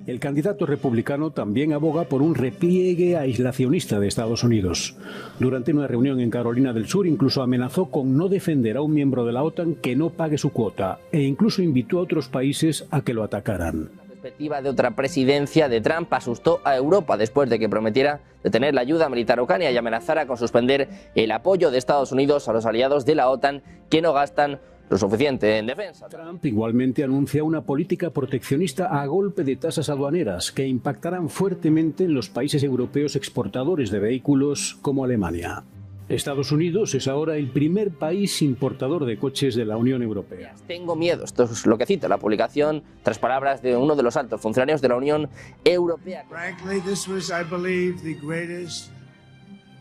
El candidato republicano también aboga por un repliegue aislacionista de Estados Unidos. Durante una reunión en Carolina del Sur incluso amenazó con no defender a un miembro de la OTAN que no pague su cuota e incluso invitó a otros países a que lo atacaran. La perspectiva de otra presidencia de Trump asustó a Europa después de que prometiera detener la ayuda militar a Ucrania y amenazara con suspender el apoyo de Estados Unidos a los aliados de la OTAN que no gastan lo suficiente en defensa. Trump igualmente anuncia una política proteccionista a golpe de tasas aduaneras que impactarán fuertemente en los países europeos exportadores de vehículos como Alemania. Estados Unidos es ahora el primer país importador de coches de la Unión Europea. Tengo miedo, esto es lo que cita la publicación tras palabras de uno de los altos funcionarios de la Unión Europea. Frankly, this was, I believe, the greatest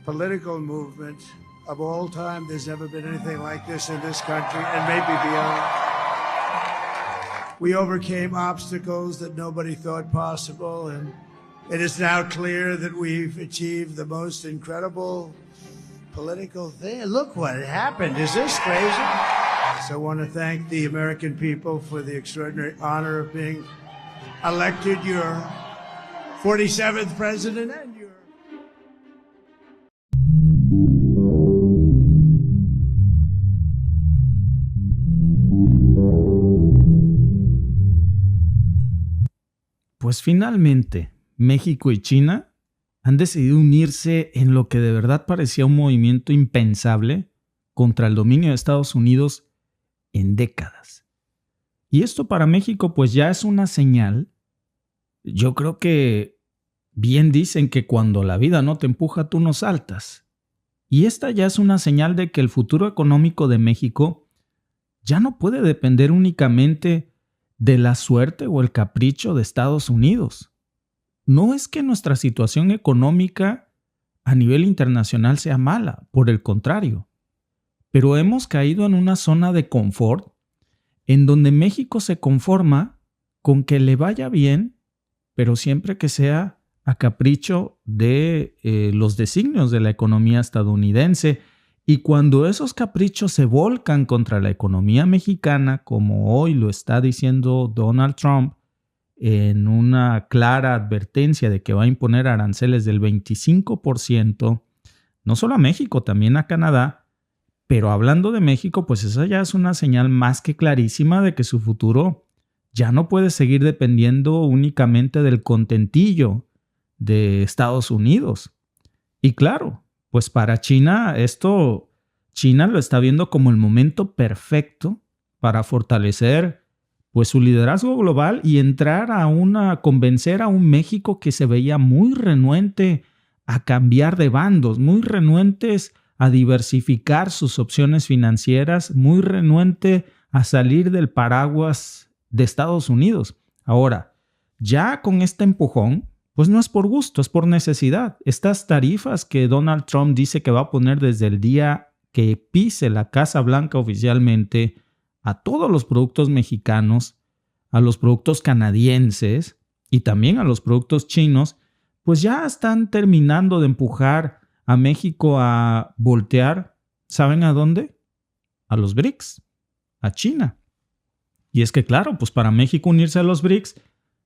political movement of all time. There's never been anything like this in this country and maybe beyond. We overcame obstacles that nobody thought possible, and it is now clear that we've achieved the most incredible political thing. Look what happened. Is this crazy? So I want to thank the American people for the extraordinary honor of being elected your 47th president and your... Pues finalmente, México y China han decidido unirse en lo que de verdad parecía un movimiento impensable contra el dominio de Estados Unidos en décadas. Y esto para México pues ya es una señal. Yo creo que bien dicen que cuando la vida no te empuja, tú no saltas. Y esta ya es una señal de que el futuro económico de México ya no puede depender únicamente de la suerte o el capricho de Estados Unidos. No es que nuestra situación económica a nivel internacional sea mala, por el contrario. Pero hemos caído en una zona de confort en donde México se conforma con que le vaya bien, pero siempre que sea a capricho de los designios de la economía estadounidense. Y cuando esos caprichos se volcan contra la economía mexicana, como hoy lo está diciendo Donald Trump, en una clara advertencia de que va a imponer aranceles del 25%, no solo a México, también a Canadá, pero hablando de México, pues esa ya es una señal más que clarísima de que su futuro ya no puede seguir dependiendo únicamente del contentillo de Estados Unidos. Y claro, pues para China, China lo está viendo como el momento perfecto para fortalecer pues su liderazgo global y entrar convencer a un México que se veía muy renuente a cambiar de bandos, muy renuentes a diversificar sus opciones financieras, muy renuente a salir del paraguas de Estados Unidos. Ahora, ya con este empujón, pues no es por gusto, es por necesidad. Estas tarifas que Donald Trump dice que va a poner desde el día que pise la Casa Blanca oficialmente a todos los productos mexicanos, a los productos canadienses y también a los productos chinos, pues ya están terminando de empujar a México a voltear, ¿saben a dónde? A los BRICS, a China. Y es que claro, pues para México unirse a los BRICS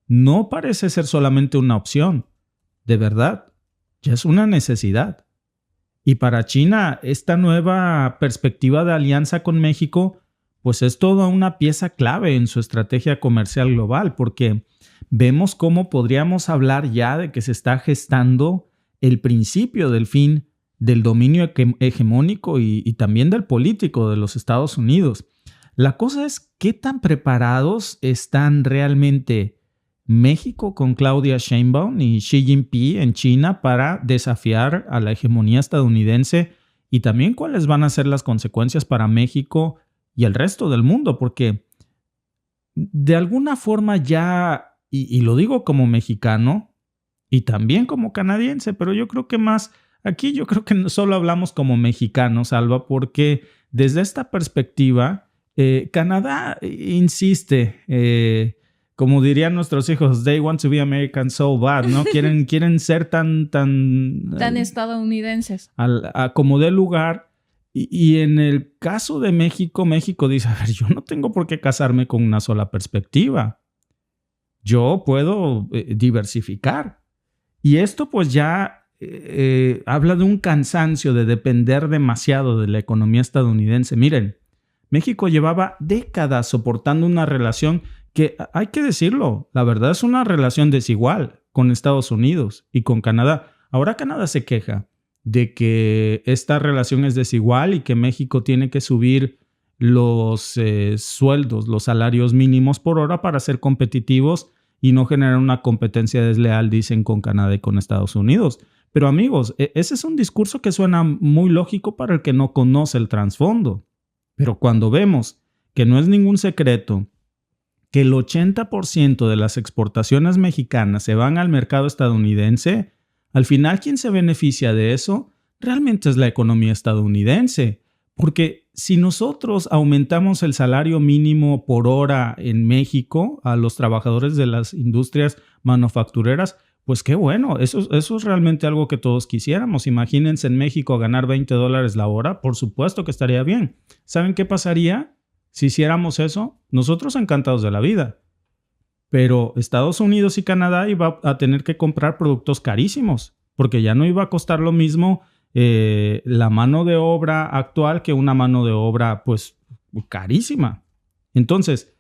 no parece ser solamente una opción. De verdad, ya es una necesidad. Y para China, esta nueva perspectiva de alianza con México pues es toda una pieza clave en su estrategia comercial global, porque vemos cómo podríamos hablar ya de que se está gestando el principio del fin del dominio hegemónico y también del político de los Estados Unidos. La cosa es qué tan preparados están realmente México con Claudia Sheinbaum y Xi Jinping en China para desafiar a la hegemonía estadounidense y también cuáles van a ser las consecuencias para México y el resto del mundo, porque de alguna forma ya, y lo digo como mexicano y también como canadiense, pero yo creo que más, aquí yo creo que no solo hablamos como mexicanos, Alba, porque desde esta perspectiva, Canadá insiste, como dirían nuestros hijos, they want to be American so bad, ¿no? Quieren ser tan estadounidenses. Como de lugar. Y en el caso de México, México dice, a ver, yo no tengo por qué casarme con una sola perspectiva. yo puedo diversificar. Y esto pues ya habla de un cansancio de depender demasiado de la economía estadounidense. Miren, México llevaba décadas soportando una relación que, hay que decirlo, la verdad es una relación desigual con Estados Unidos y con Canadá. Ahora Canadá se queja de que esta relación es desigual y que México tiene que subir los sueldos, los salarios mínimos por hora para ser competitivos y no generar una competencia desleal, dicen, con Canadá y con Estados Unidos. Pero amigos, ese es un discurso que suena muy lógico para el que no conoce el trasfondo. Pero cuando vemos que no es ningún secreto que el 80% de las exportaciones mexicanas se van al mercado estadounidense, al final quien se beneficia de eso realmente es la economía estadounidense. Porque si nosotros aumentamos el salario mínimo por hora en México a los trabajadores de las industrias manufactureras, pues qué bueno, eso es realmente algo que todos quisiéramos. Imagínense en México ganar $20 la hora, por supuesto que estaría bien. ¿Saben qué pasaría si hiciéramos eso? Nosotros encantados de la vida. Pero Estados Unidos y Canadá iba a tener que comprar productos carísimos, porque ya no iba a costar lo mismo la mano de obra actual que una mano de obra pues carísima. Entonces,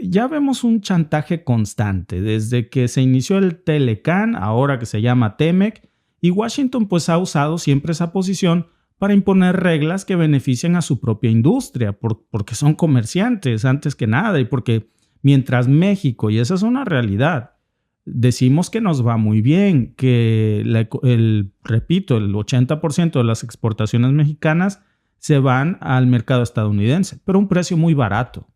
ya vemos un chantaje constante desde que se inició el Telecán, ahora que se llama TEMEC, y Washington pues ha usado siempre esa posición para imponer reglas que benefician a su propia industria, porque son comerciantes antes que nada y porque mientras México, y esa es una realidad, decimos que nos va muy bien, que repito, el 80% de las exportaciones mexicanas se van al mercado estadounidense, pero a un precio muy barato.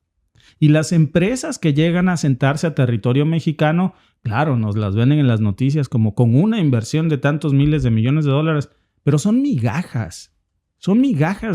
Y las empresas que llegan a sentarse a territorio mexicano, claro, nos las venden en las noticias como con una inversión de tantos miles de millones de dólares, pero son migajas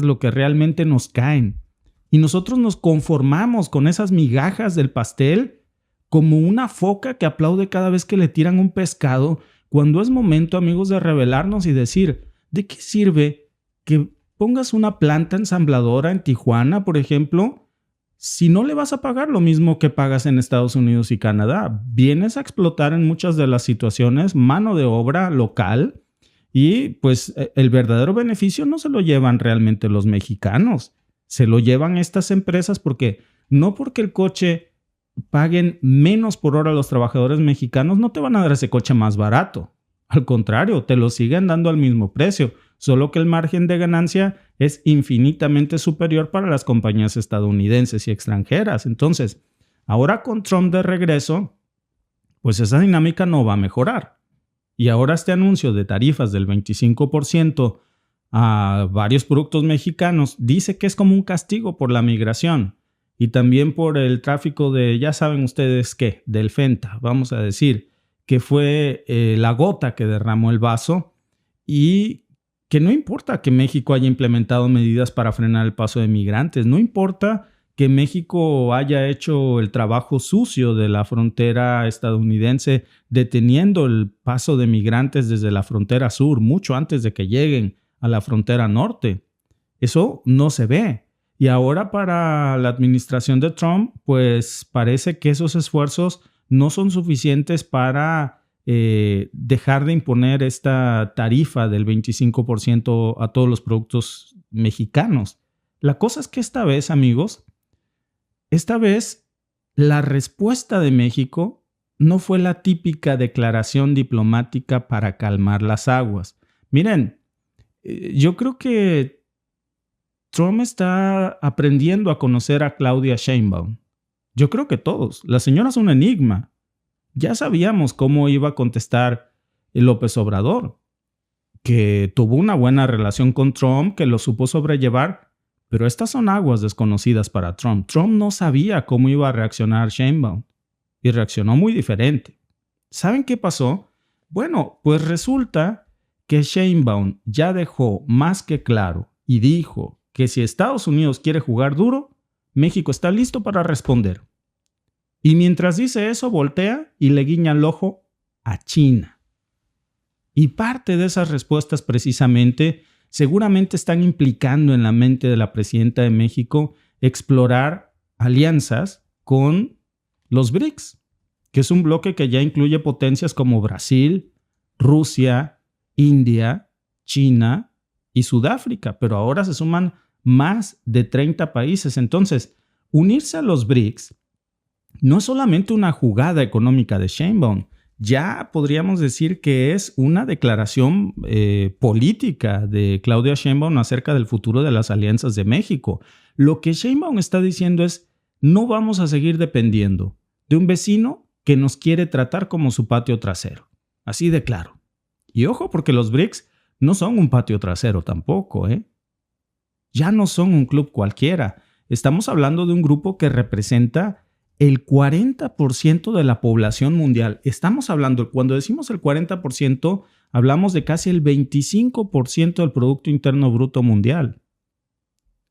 lo que realmente nos caen. Y nosotros nos conformamos con esas migajas del pastel como una foca que aplaude cada vez que le tiran un pescado, cuando es momento, amigos, de rebelarnos y decir, ¿de qué sirve que pongas una planta ensambladora en Tijuana, por ejemplo, si no le vas a pagar lo mismo que pagas en Estados Unidos y Canadá? Vienes a explotar en muchas de las situaciones mano de obra local y pues el verdadero beneficio no se lo llevan realmente los mexicanos, se lo llevan estas empresas porque el coche paguen menos por hora a los trabajadores mexicanos, no te van a dar ese coche más barato. Al contrario, te lo siguen dando al mismo precio, solo que el margen de ganancia es infinitamente superior para las compañías estadounidenses y extranjeras. Entonces, ahora con Trump de regreso, pues esa dinámica no va a mejorar. Y ahora este anuncio de tarifas del 25% a varios productos mexicanos dice que es como un castigo por la migración. Y también por el tráfico de, ya saben ustedes qué, del FENTA, vamos a decir, que fue la gota que derramó el vaso y que no importa que México haya implementado medidas para frenar el paso de migrantes, no importa que México haya hecho el trabajo sucio de la frontera estadounidense deteniendo el paso de migrantes desde la frontera sur, mucho antes de que lleguen a la frontera norte. Eso no se ve. Y ahora para la administración de Trump, pues parece que esos esfuerzos no son suficientes para dejar de imponer esta tarifa del 25% a todos los productos mexicanos. La cosa es que esta vez, amigos, la respuesta de México no fue la típica declaración diplomática para calmar las aguas. Miren, yo creo que Trump está aprendiendo a conocer a Claudia Sheinbaum. Yo creo que todos. La señora es un enigma. Ya sabíamos cómo iba a contestar López Obrador, que tuvo una buena relación con Trump, que lo supo sobrellevar, pero estas son aguas desconocidas para Trump. Trump no sabía cómo iba a reaccionar Sheinbaum y reaccionó muy diferente. ¿Saben qué pasó? Bueno, pues resulta que Sheinbaum ya dejó más que claro y dijo que si Estados Unidos quiere jugar duro, México está listo para responder. Y mientras dice eso, voltea y le guiña el ojo a China. Y parte de esas respuestas precisamente seguramente están implicando en la mente de la presidenta de México explorar alianzas con los BRICS. que es un bloque que ya incluye potencias como Brasil, Rusia, India, China y Sudáfrica, pero ahora se suman más de 30 países. Entonces, unirse a los BRICS no es solamente una jugada económica de Sheinbaum, ya podríamos decir que es una declaración política de Claudia Sheinbaum acerca del futuro de las alianzas de México. Lo que Sheinbaum está diciendo es, no vamos a seguir dependiendo de un vecino que nos quiere tratar como su patio trasero. Así de claro. Y ojo, porque los BRICS no son un patio trasero tampoco, ¿eh? Ya no son un club cualquiera. Estamos hablando de un grupo que representa el 40% de la población mundial. Estamos hablando, cuando decimos el 40%, hablamos de casi el 25% del Producto Interno Bruto mundial.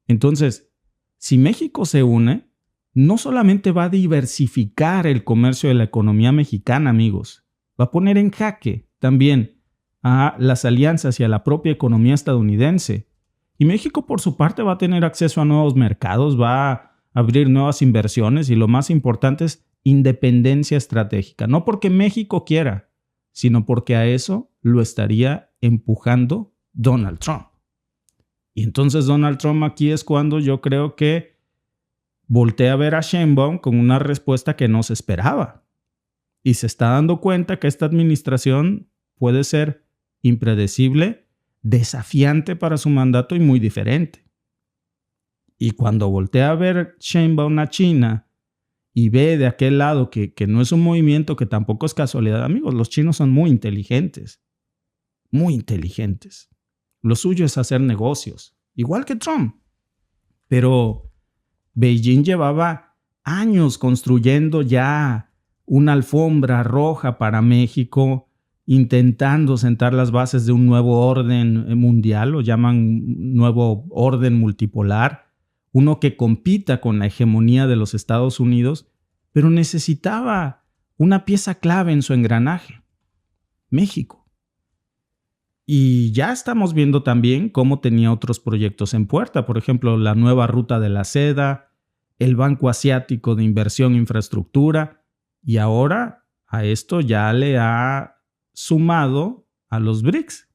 Entonces, si México se une, no solamente va a diversificar el comercio de la economía mexicana, amigos, va a poner en jaque también a las alianzas y a la propia economía estadounidense. Y México, por su parte, va a tener acceso a nuevos mercados, va a abrir nuevas inversiones y lo más importante es independencia estratégica. No porque México quiera, sino porque a eso lo estaría empujando Donald Trump. Y entonces Donald Trump aquí es cuando yo creo que voltea a ver a Sheinbaum con una respuesta que no se esperaba. Y se está dando cuenta que esta administración puede ser impredecible, desafiante para su mandato y muy diferente. Y cuando voltea a ver Sheinbaum a China y ve de aquel lado que no es un movimiento, que tampoco es casualidad, amigos, los chinos son muy inteligentes. Muy inteligentes. Lo suyo es hacer negocios, igual que Trump. Pero Beijing llevaba años construyendo ya una alfombra roja para México, intentando sentar las bases de un nuevo orden mundial, lo llaman nuevo orden multipolar, uno que compita con la hegemonía de los Estados Unidos, pero necesitaba una pieza clave en su engranaje: México. Y ya estamos viendo también cómo tenía otros proyectos en puerta, por ejemplo, la nueva ruta de la seda, el Banco Asiático de Inversión e Infraestructura, y ahora a esto ya le ha sumado a los BRICS,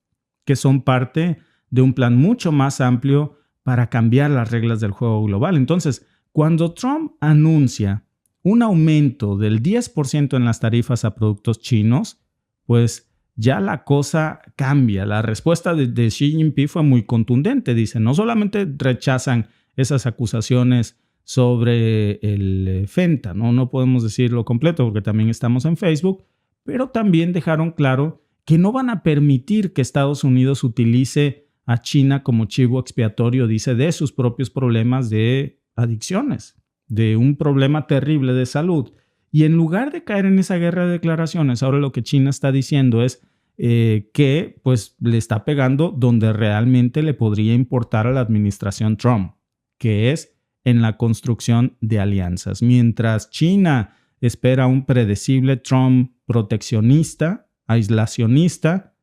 que son parte de un plan mucho más amplio para cambiar las reglas del juego global. Entonces, cuando Trump anuncia un aumento del 10% en las tarifas a productos chinos, pues ya la cosa cambia. La respuesta de Xi Jinping fue muy contundente. Dice, no solamente rechazan esas acusaciones sobre el FENTA, no podemos decirlo completo porque también estamos en Facebook, pero también dejaron claro que no van a permitir que Estados Unidos utilice a China como chivo expiatorio, dice, de sus propios problemas de adicciones, de un problema terrible de salud. Y en lugar de caer en esa guerra de declaraciones, ahora lo que China está diciendo es que pues, le está pegando donde realmente le podría importar a la administración Trump, que es en la construcción de alianzas. Mientras China espera un predecible Trump proteccionista, aislacionista,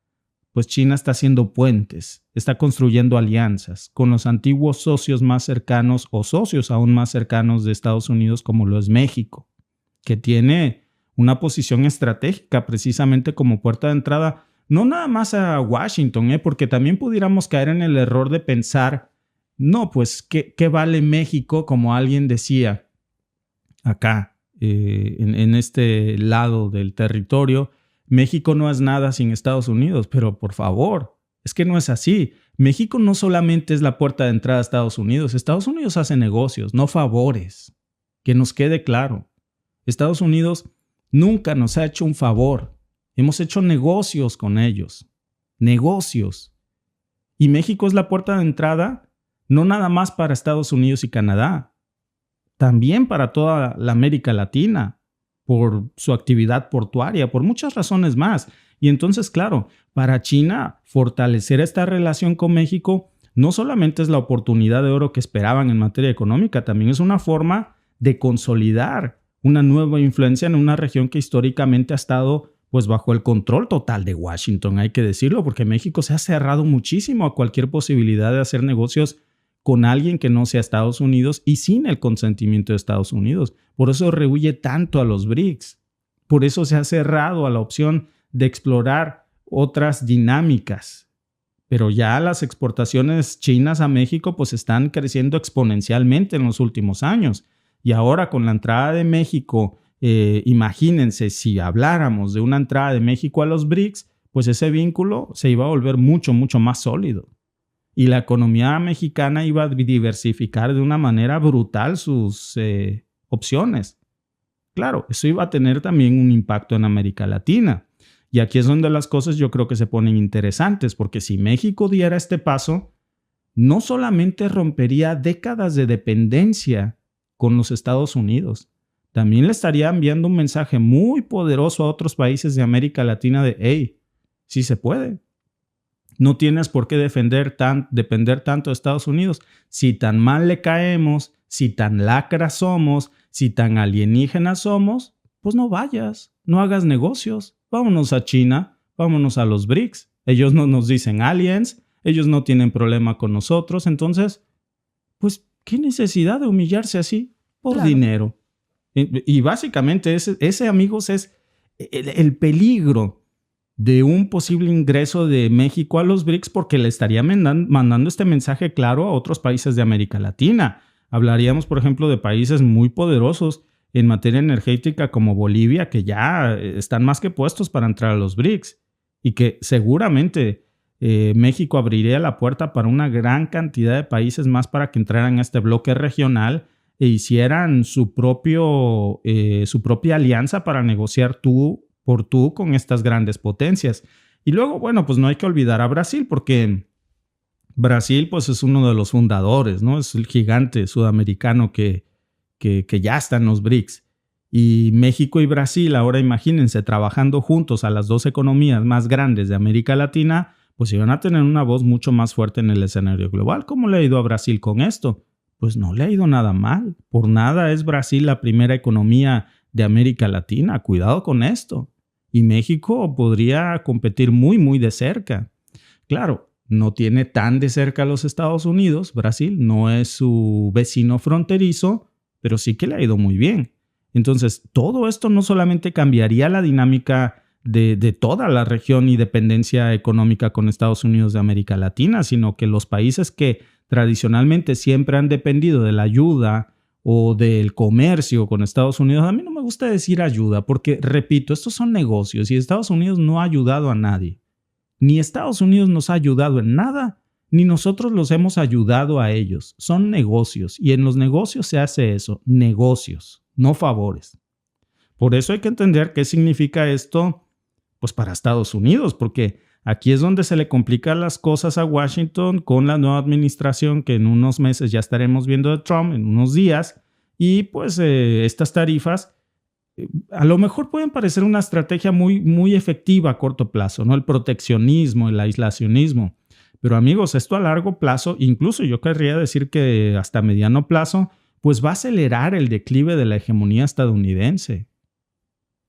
pues China está haciendo puentes, está construyendo alianzas con los antiguos socios más cercanos o socios aún más cercanos de Estados Unidos, como lo es México, que tiene una posición estratégica precisamente como puerta de entrada, no nada más a Washington, porque también pudiéramos caer en el error de pensar, no, pues, ¿qué vale México? Como alguien decía acá, en este lado del territorio, México no es nada sin Estados Unidos, pero por favor, es que no es así. México no solamente es la puerta de entrada a Estados Unidos hace negocios, no favores, que nos quede claro. Estados Unidos nunca nos ha hecho un favor. Hemos hecho negocios con ellos. Negocios. Y México es la puerta de entrada no nada más para Estados Unidos y Canadá, también para toda la América Latina, por su actividad portuaria, por muchas razones más. Y entonces, claro, para China, fortalecer esta relación con México no solamente es la oportunidad de oro que esperaban en materia económica, también es una forma de consolidar una nueva influencia en una región que históricamente ha estado pues bajo el control total de Washington, hay que decirlo, porque México se ha cerrado muchísimo a cualquier posibilidad de hacer negocios con alguien que no sea Estados Unidos y sin el consentimiento de Estados Unidos. Por eso rehuye tanto a los BRICS, Por eso se ha cerrado a la opción de explorar otras dinámicas. Pero ya las exportaciones chinas a México pues están creciendo exponencialmente en los últimos años. Y ahora con la entrada de México, imagínense si habláramos de una entrada de México a los BRICS, pues ese vínculo se iba a volver mucho, mucho más sólido. Y la economía mexicana iba a diversificar de una manera brutal sus opciones. Claro, eso iba a tener también un impacto en América Latina. Y aquí es donde las cosas yo creo que se ponen interesantes, porque si México diera este paso, no solamente rompería décadas de dependencia con los Estados Unidos, también le estaría enviando un mensaje muy poderoso a otros países de América Latina de, hey, sí se puede. No tienes por qué depender tanto de Estados Unidos. Si tan mal le caemos, si tan lacras somos, si tan alienígenas somos, pues no vayas, no hagas negocios. Vámonos a China, vámonos a los BRICS. Ellos no nos dicen aliens, ellos no tienen problema con nosotros. Entonces, pues, ¿qué necesidad de humillarse así por dinero? Y básicamente ese, amigos, es el peligro de un posible ingreso de México a los BRICS, porque le estaría mandando este mensaje claro a otros países de América Latina. Hablaríamos, por ejemplo, de países muy poderosos en materia energética como Bolivia, que ya están más que puestos para entrar a los BRICS y que seguramente México abriría la puerta para una gran cantidad de países más para que entraran a este bloque regional e hicieran su propia alianza para negociar tú por tú con estas grandes potencias. Y luego, bueno, pues no hay que olvidar a Brasil, porque Brasil pues es uno de los fundadores, ¿no? Es el gigante sudamericano que ya está en los BRICS. Y México y Brasil, ahora imagínense, trabajando juntos a las dos economías más grandes de América Latina, pues iban a tener una voz mucho más fuerte en el escenario global. ¿Cómo le ha ido a Brasil con esto? Pues no le ha ido nada mal. Por nada es Brasil la primera economía de América Latina. Cuidado con esto. Y México podría competir muy, muy de cerca. Claro, no tiene tan de cerca a los Estados Unidos. Brasil no es su vecino fronterizo, pero sí que le ha ido muy bien. Entonces, todo esto no solamente cambiaría la dinámica de toda la región y dependencia económica con Estados Unidos de América Latina, sino que los países que tradicionalmente siempre han dependido de la ayuda o del comercio con Estados Unidos, a mí no me gusta decir ayuda porque, repito, estos son negocios y Estados Unidos no ha ayudado a nadie. Ni Estados Unidos nos ha ayudado en nada, ni nosotros los hemos ayudado a ellos. Son negocios y en los negocios se hace eso, negocios, no favores. Por eso hay que entender qué significa esto pues para Estados Unidos, porque aquí es donde se le complican las cosas a Washington con la nueva administración que en unos meses ya estaremos viendo de Trump, en unos días, y pues estas tarifas a lo mejor pueden parecer una estrategia muy, muy efectiva a corto plazo, ¿no? El proteccionismo, el aislacionismo. Pero amigos, esto a largo plazo, incluso yo querría decir que hasta mediano plazo, pues va a acelerar el declive de la hegemonía estadounidense.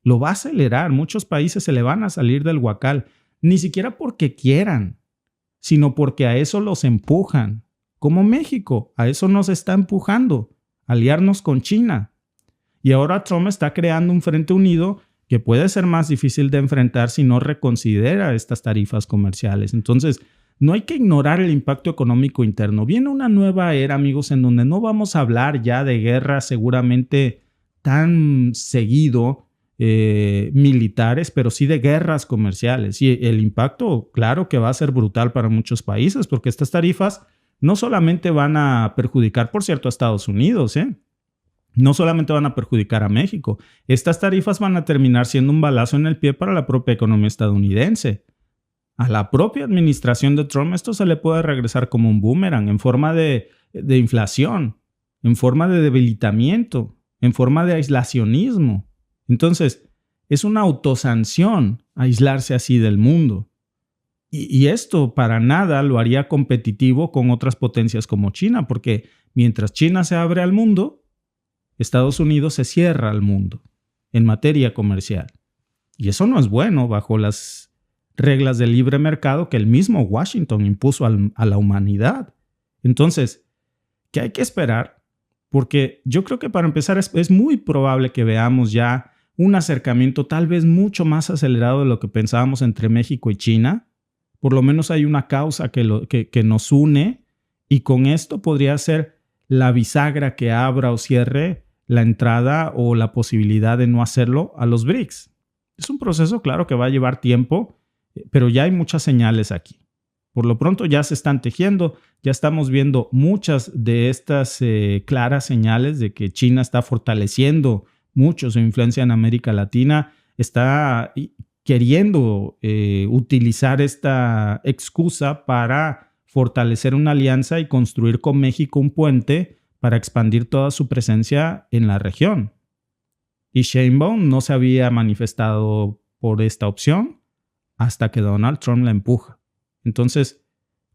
Lo va a acelerar. Muchos países se le van a salir del huacal. Ni siquiera porque quieran, sino porque a eso los empujan. Como México, a eso nos está empujando, aliarnos con China. Y ahora Trump está creando un frente unido que puede ser más difícil de enfrentar si no reconsidera estas tarifas comerciales. Entonces, no hay que ignorar el impacto económico interno. Viene una nueva era, amigos, en donde no vamos a hablar ya de guerra seguramente tan seguido, militares, pero sí de guerras comerciales. Y el impacto, claro que va a ser brutal para muchos países, porque estas tarifas no solamente van a perjudicar, por cierto, a Estados Unidos, no solamente van a perjudicar a México. Estas tarifas van a terminar siendo un balazo en el pie para la propia economía estadounidense. A la propia administración de Trump esto se le puede regresar como un boomerang en forma de inflación, en forma de debilitamiento, en forma de aislacionismo. Entonces, es una autosanción aislarse así del mundo. Y esto para nada lo haría competitivo con otras potencias como China, porque mientras China se abre al mundo, Estados Unidos se cierra al mundo en materia comercial. Y eso no es bueno bajo las reglas del libre mercado que el mismo Washington impuso a la humanidad. Entonces, ¿qué hay que esperar? Porque yo creo que para empezar es muy probable que veamos ya un acercamiento tal vez mucho más acelerado de lo que pensábamos entre México y China. Por lo menos hay una causa que nos une y con esto podría ser la bisagra que abra o cierre la entrada o la posibilidad de no hacerlo a los BRICS. Es un proceso, claro, que va a llevar tiempo, pero ya hay muchas señales aquí. Por lo pronto ya se están tejiendo, ya estamos viendo muchas de estas claras señales de que China está fortaleciendo mucho su influencia en América Latina, está queriendo utilizar esta excusa para fortalecer una alianza y construir con México un puente para expandir toda su presencia en la región. Y Sheinbaum no se había manifestado por esta opción hasta que Donald Trump la empuja. Entonces,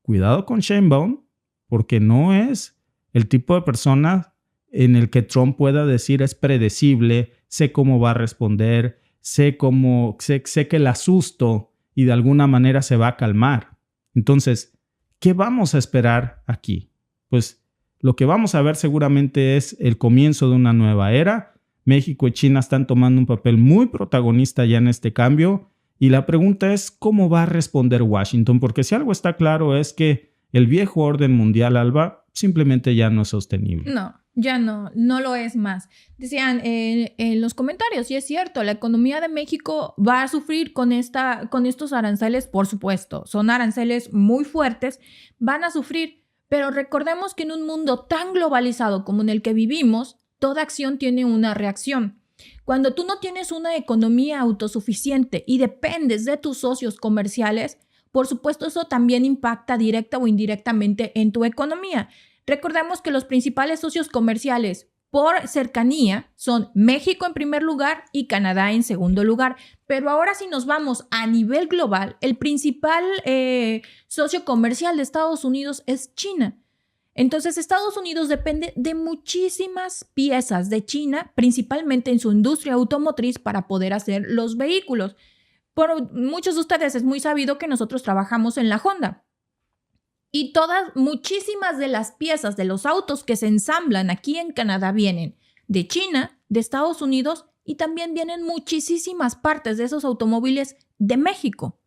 cuidado con Sheinbaum, porque no es el tipo de persona en el que Trump pueda decir es predecible, sé cómo va a responder, sé que la asusto y de alguna manera se va a calmar. Entonces, ¿qué vamos a esperar aquí? Pues lo que vamos a ver seguramente es el comienzo de una nueva era. México y China están tomando un papel muy protagonista ya en este cambio. Y la pregunta es, ¿cómo va a responder Washington? Porque si algo está claro es que el viejo orden mundial, Alba, simplemente ya no es sostenible. No, ya no lo es más. Decían en los comentarios, y es cierto, la economía de México va a sufrir con estos aranceles, por supuesto. Son aranceles muy fuertes, van a sufrir. Pero recordemos que en un mundo tan globalizado como en el que vivimos, toda acción tiene una reacción. Cuando tú no tienes una economía autosuficiente y dependes de tus socios comerciales, por supuesto eso también impacta directa o indirectamente en tu economía. Recordemos que los principales socios comerciales por cercanía son México en primer lugar y Canadá en segundo lugar. Pero ahora si nos vamos a nivel global, el principal socio comercial de Estados Unidos es China. Entonces, Estados Unidos depende de muchísimas piezas de China, principalmente en su industria automotriz, para poder hacer los vehículos. Por muchos de ustedes es muy sabido que nosotros trabajamos en la Honda. Y muchísimas de las piezas de los autos que se ensamblan aquí en Canadá vienen de China, de Estados Unidos, y también vienen muchísimas partes de esos automóviles de México.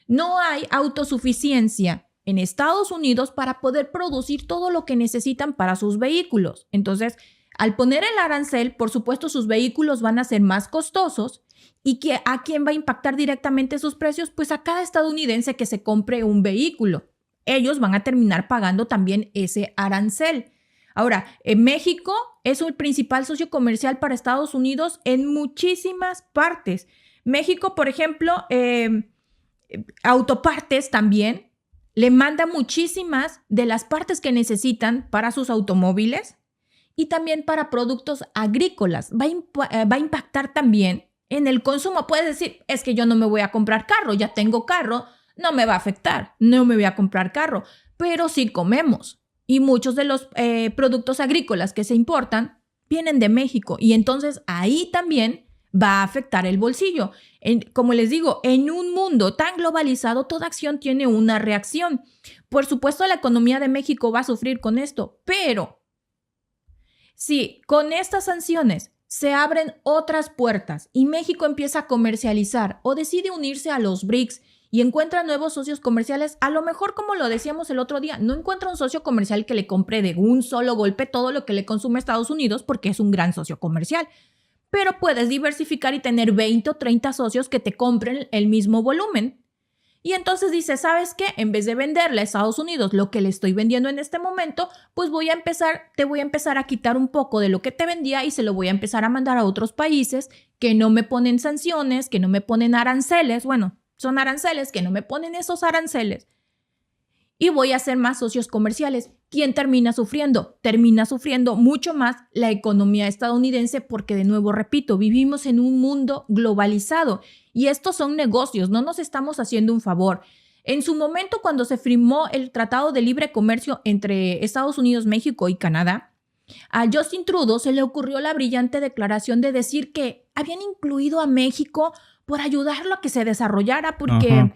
No hay autosuficiencia en Estados Unidos para poder producir todo lo que necesitan para sus vehículos. Entonces, al poner el arancel, por supuesto, sus vehículos van a ser más costosos. ¿Y a quién va a impactar directamente sus precios? Pues a cada estadounidense que se compre un vehículo. Ellos van a terminar pagando también ese arancel. Ahora, México es el principal socio comercial para Estados Unidos en muchísimas partes. México, por ejemplo, autopartes también. Le manda muchísimas de las partes que necesitan para sus automóviles y también para productos agrícolas. Va a impactar también en el consumo. Puedes decir, es que yo no me voy a comprar carro, ya tengo carro, no me va a afectar, no me voy a comprar carro, pero sí comemos. Y muchos de los productos agrícolas que se importan vienen de México y entonces ahí también va a afectar el bolsillo. Como les digo, en un mundo tan globalizado, toda acción tiene una reacción. Por supuesto, la economía de México va a sufrir con esto, pero si con estas sanciones se abren otras puertas y México empieza a comercializar o decide unirse a los BRICS y encuentra nuevos socios comerciales, a lo mejor, como lo decíamos el otro día, no encuentra un socio comercial que le compre de un solo golpe todo lo que le consume Estados Unidos porque es un gran socio comercial. Pero puedes diversificar y tener 20 o 30 socios que te compren el mismo volumen. Y entonces dices, ¿sabes qué? En vez de venderle a Estados Unidos lo que le estoy vendiendo en este momento, pues te voy a empezar a quitar un poco de lo que te vendía y se lo voy a empezar a mandar a otros países que no me ponen sanciones, que no me ponen aranceles. Bueno, son aranceles, que no me ponen esos aranceles. Y voy a hacer más socios comerciales. ¿Quién termina sufriendo? Termina sufriendo mucho más la economía estadounidense porque, de nuevo, repito, vivimos en un mundo globalizado y estos son negocios, no nos estamos haciendo un favor. En su momento, cuando se firmó el Tratado de Libre Comercio entre Estados Unidos, México y Canadá, a Justin Trudeau se le ocurrió la brillante declaración de decir que habían incluido a México por ayudarlo a que se desarrollara porque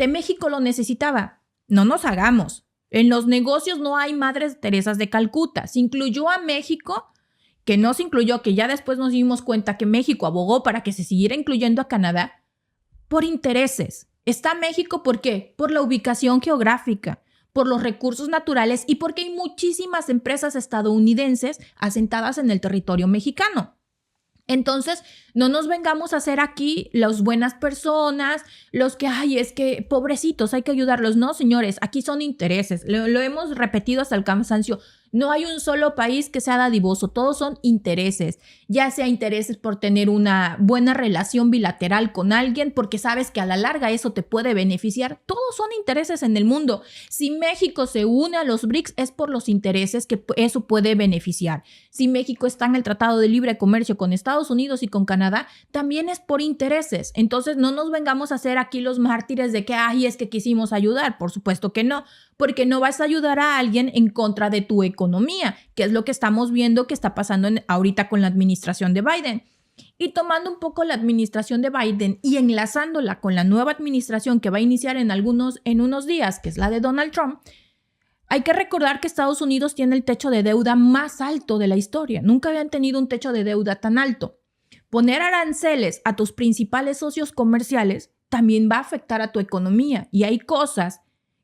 México lo necesitaba. No nos hagamos. En los negocios no hay Madres Teresas de Calcuta. Se incluyó a México que no se incluyó, que ya después nos dimos cuenta que México abogó para que se siguiera incluyendo a Canadá, por intereses. Está México, ¿por qué? Por la ubicación geográfica, por los recursos naturales y porque hay muchísimas empresas estadounidenses asentadas en el territorio mexicano. Entonces, no nos vengamos a hacer aquí las buenas personas, los que, es que pobrecitos, hay que ayudarlos. No, señores, aquí son intereses. Lo hemos repetido hasta el cansancio. No hay un solo país que sea dadivoso, todos son intereses, ya sea intereses por tener una buena relación bilateral con alguien, porque sabes que a la larga eso te puede beneficiar. Todos son intereses en el mundo. Si México se une a los BRICS es por los intereses que eso puede beneficiar. Si México está en el Tratado de Libre Comercio con Estados Unidos y con Canadá, también es por intereses. Entonces no nos vengamos a hacer aquí los mártires de que, es que quisimos ayudar. Por supuesto que no, porque no vas a ayudar a alguien en contra de tu economía, que es lo que estamos viendo que está pasando ahorita con la administración de Biden. Y tomando un poco la administración de Biden y enlazándola con la nueva administración que va a iniciar en unos días, que es la de Donald Trump, hay que recordar que Estados Unidos tiene el techo de deuda más alto de la historia. Nunca habían tenido un techo de deuda tan alto. Poner aranceles a tus principales socios comerciales también va a afectar a tu economía y hay cosas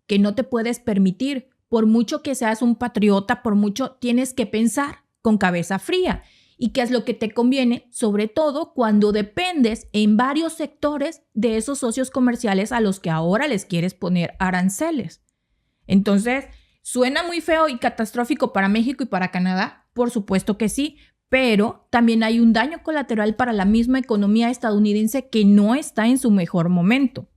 que no te puedes permitir. Por mucho que seas un patriota, por mucho tienes que pensar con cabeza fría. ¿Y qué es lo que te conviene? Sobre todo cuando dependes en varios sectores de esos socios comerciales a los que ahora les quieres poner aranceles. Entonces, ¿suena muy feo y catastrófico para México y para Canadá? Por supuesto que sí, pero también hay un daño colateral para la misma economía estadounidense que no está en su mejor momento.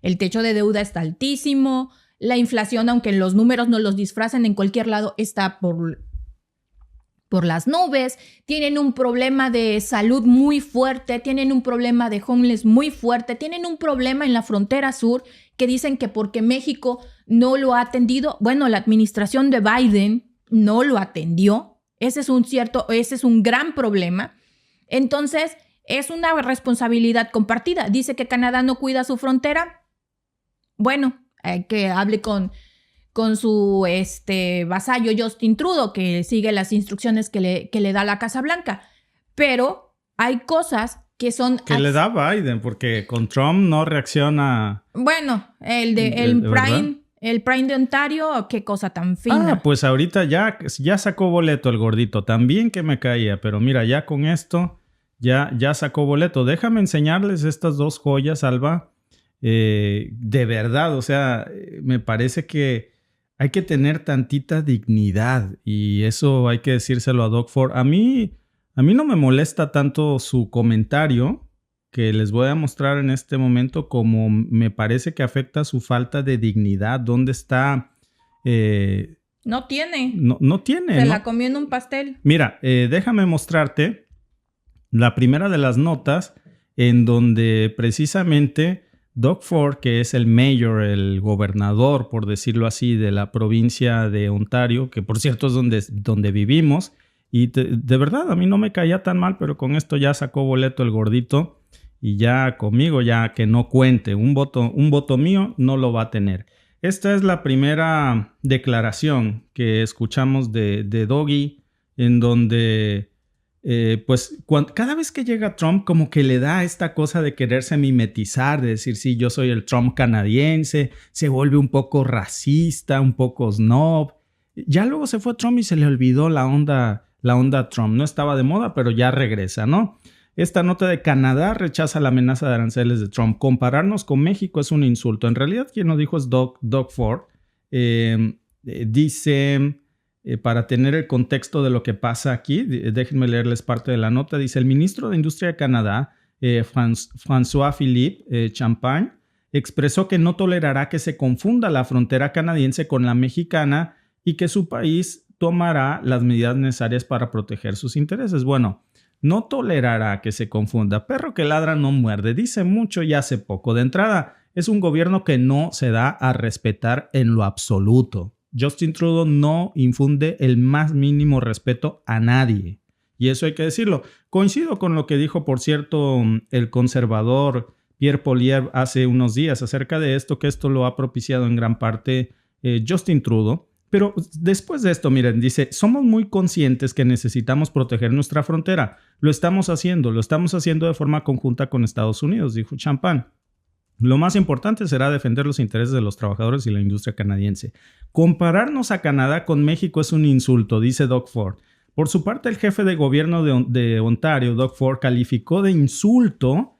El techo de deuda está altísimo. La inflación, aunque los números no los disfracen en cualquier lado, está por las nubes. Tienen un problema de salud muy fuerte, tienen un problema de homeless muy fuerte, tienen un problema en la frontera sur que dicen que porque México no lo ha atendido, bueno, la administración de Biden no lo atendió. Ese es un gran problema. Entonces, es una responsabilidad compartida. Dice que Canadá no cuida su frontera. Bueno, que hable con su vasallo Justin Trudeau, que sigue las instrucciones que le da la Casa Blanca. Pero hay cosas que son... Que le da Biden, porque con Trump no reacciona... Bueno, el Prime de Ontario, qué cosa tan fina. Pues ahorita ya sacó boleto el gordito. También que me caía, pero mira, ya con esto ya sacó boleto. Déjame enseñarles estas dos joyas, Alba. De verdad, o sea, me parece que hay que tener tantita dignidad y eso hay que decírselo a Doug Ford. A mí no me molesta tanto su comentario que les voy a mostrar en este momento, como me parece que afecta su falta de dignidad. ¿Dónde está? No tiene. No tiene. Se la comió en un pastel. Mira, déjame mostrarte la primera de las notas en donde precisamente Doug Ford, que es el mayor, el gobernador, por decirlo así, de la provincia de Ontario, que por cierto es donde vivimos, y de verdad a mí no me caía tan mal, pero con esto ya sacó boleto el gordito y ya conmigo ya que no cuente, un voto mío no lo va a tener. Esta es la primera declaración que escuchamos de Doggy, en donde... cada vez que llega Trump como que le da esta cosa de quererse mimetizar, de decir sí, yo soy el Trump canadiense, se vuelve un poco racista, un poco snob. Ya luego se fue Trump y se le olvidó la onda Trump. No estaba de moda, pero ya regresa, ¿no? Esta nota de Canadá rechaza la amenaza de aranceles de Trump. Compararnos con México es un insulto. En realidad quien lo dijo es Doug Ford. Dice... para tener el contexto de lo que pasa aquí, déjenme leerles parte de la nota. Dice, el ministro de Industria de Canadá, François-Philippe Champagne, expresó que no tolerará que se confunda la frontera canadiense con la mexicana y que su país tomará las medidas necesarias para proteger sus intereses. Bueno, no tolerará que se confunda. Perro que ladra no muerde. Dice mucho y hace poco. De entrada, es un gobierno que no se da a respetar en lo absoluto. Justin Trudeau no infunde el más mínimo respeto a nadie. Y eso hay que decirlo. Coincido con lo que dijo, por cierto, el conservador Pierre Poilievre hace unos días acerca de esto, que esto lo ha propiciado en gran parte Justin Trudeau. Pero después de esto, miren, dice, somos muy conscientes que necesitamos proteger nuestra frontera. Lo estamos haciendo de forma conjunta con Estados Unidos, dijo Champagne. Lo más importante será defender los intereses de los trabajadores y la industria canadiense. Compararnos a Canadá con México es un insulto, dice Doug Ford. Por su parte, el jefe de gobierno de Ontario, Doug Ford, calificó de insulto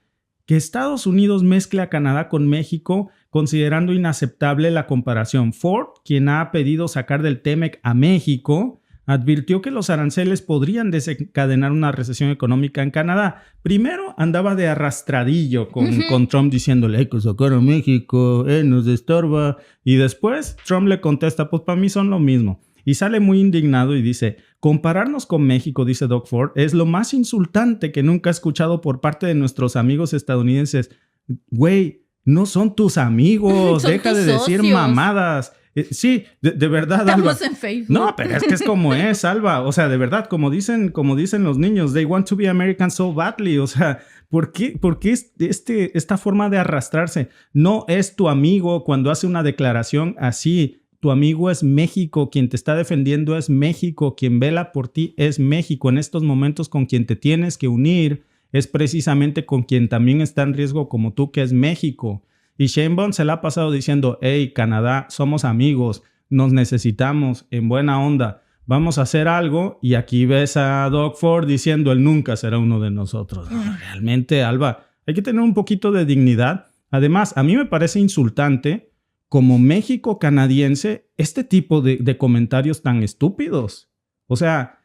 que Estados Unidos mezcle a Canadá con México, considerando inaceptable la comparación. Ford, quien ha pedido sacar del TEMEC a México, advirtió que los aranceles podrían desencadenar una recesión económica en Canadá. Primero andaba de arrastradillo con Trump diciéndole, hay que sacar a México, nos estorba. Y después Trump le contesta, pues para mí son lo mismo. Y sale muy indignado y dice, compararnos con México, dice Doug Ford, es lo más insultante que nunca he escuchado por parte de nuestros amigos estadounidenses. Güey, no son tus amigos, deja de decir mamadas. Sí, de verdad, estamos Alba. En Facebook. No, pero es que es como es, Alba. O sea, de verdad, como dicen los niños, they want to be American so badly. O sea, ¿por qué esta forma de arrastrarse? No es tu amigo cuando hace una declaración así. Tu amigo es México, quien te está defendiendo es México, quien vela por ti es México. En estos momentos con quien te tienes que unir es precisamente con quien también está en riesgo como tú, que es México. Y Sheinbaum se la ha pasado diciendo, hey, Canadá, somos amigos, nos necesitamos, en buena onda, vamos a hacer algo. Y aquí ves a Doug Ford diciendo, él nunca será uno de nosotros. Realmente, Alba, hay que tener un poquito de dignidad. Además, a mí me parece insultante como México canadiense este tipo de comentarios tan estúpidos. O sea,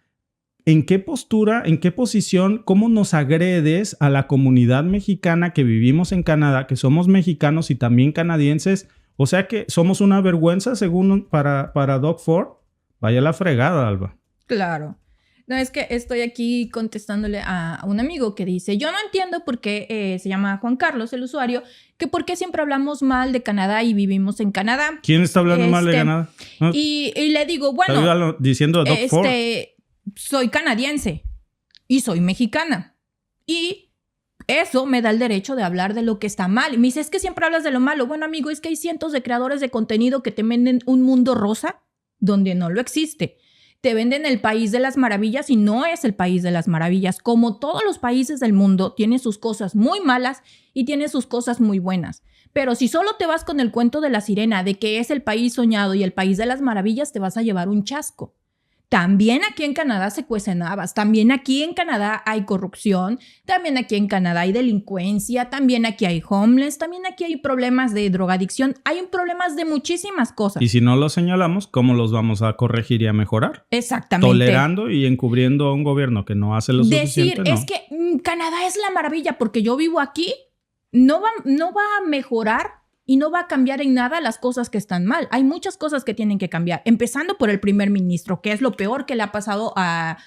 ¿en qué postura, en qué posición, cómo nos agredes a la comunidad mexicana que vivimos en Canadá, que somos mexicanos y también canadienses? O sea que somos una vergüenza según para Doug Ford. Vaya la fregada, Alba. Claro. No, es que estoy aquí contestándole a un amigo que dice, yo no entiendo por qué, se llama Juan Carlos, el usuario, que por qué siempre hablamos mal de Canadá y vivimos en Canadá. ¿Quién está hablando mal de Canadá? ¿No? Y le digo, bueno, diciendo a Doug Ford. Soy canadiense y soy mexicana. Y eso me da el derecho de hablar de lo que está mal. Y me dice, es que siempre hablas de lo malo. Bueno, amigo, es que hay cientos de creadores de contenido que te venden un mundo rosa donde no lo existe. Te venden el país de las maravillas y no es el país de las maravillas. Como todos los países del mundo, tiene sus cosas muy malas y tiene sus cosas muy buenas. Pero si solo te vas con el cuento de la sirena, de que es el país soñado y el país de las maravillas, te vas a llevar un chasco. También aquí en Canadá se cuecen habas, también aquí en Canadá hay corrupción, también aquí en Canadá hay delincuencia, también aquí hay homeless, también aquí hay problemas de drogadicción, hay problemas de muchísimas cosas. Y si no los señalamos, ¿cómo los vamos a corregir y a mejorar? Exactamente. Tolerando y encubriendo a un gobierno que no hace lo suficiente. Decir, es que Canadá es la maravilla porque yo vivo aquí, no va a mejorar y no va a cambiar en nada las cosas que están mal. Hay muchas cosas que tienen que cambiar, empezando por el primer ministro, que es lo peor que le ha pasado a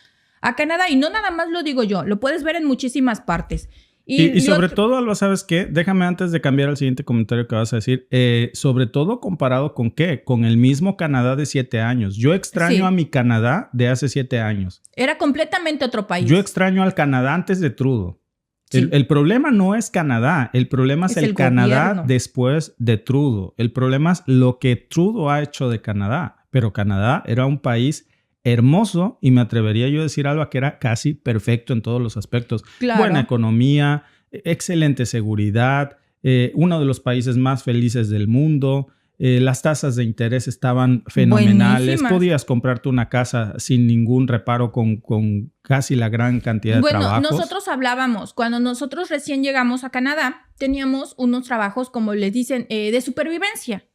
Canadá. Y no nada más lo digo yo, lo puedes ver en muchísimas partes. Y sobre todo, Alba, ¿sabes qué? Déjame antes de cambiar al siguiente comentario que vas a decir, sobre todo comparado con ¿qué? Con el mismo Canadá de 7 años. Yo extraño a mi Canadá de hace 7 años. Era completamente otro país. Yo extraño al Canadá antes de Trudeau. Sí. El problema no es Canadá, el problema es el Canadá gobierno. Después de Trudeau. El problema es lo que Trudeau ha hecho de Canadá. Pero Canadá era un país hermoso y me atrevería yo a decir algo que era casi perfecto en todos los aspectos. Claro. Buena economía, excelente seguridad, uno de los países más felices del mundo. Las tasas de interés estaban fenomenales. Buenísimas. Podías comprarte una casa sin ningún reparo con casi la gran cantidad de trabajos. Bueno, nosotros hablábamos, cuando nosotros recién llegamos a Canadá, teníamos unos trabajos, como les dicen, de supervivencia.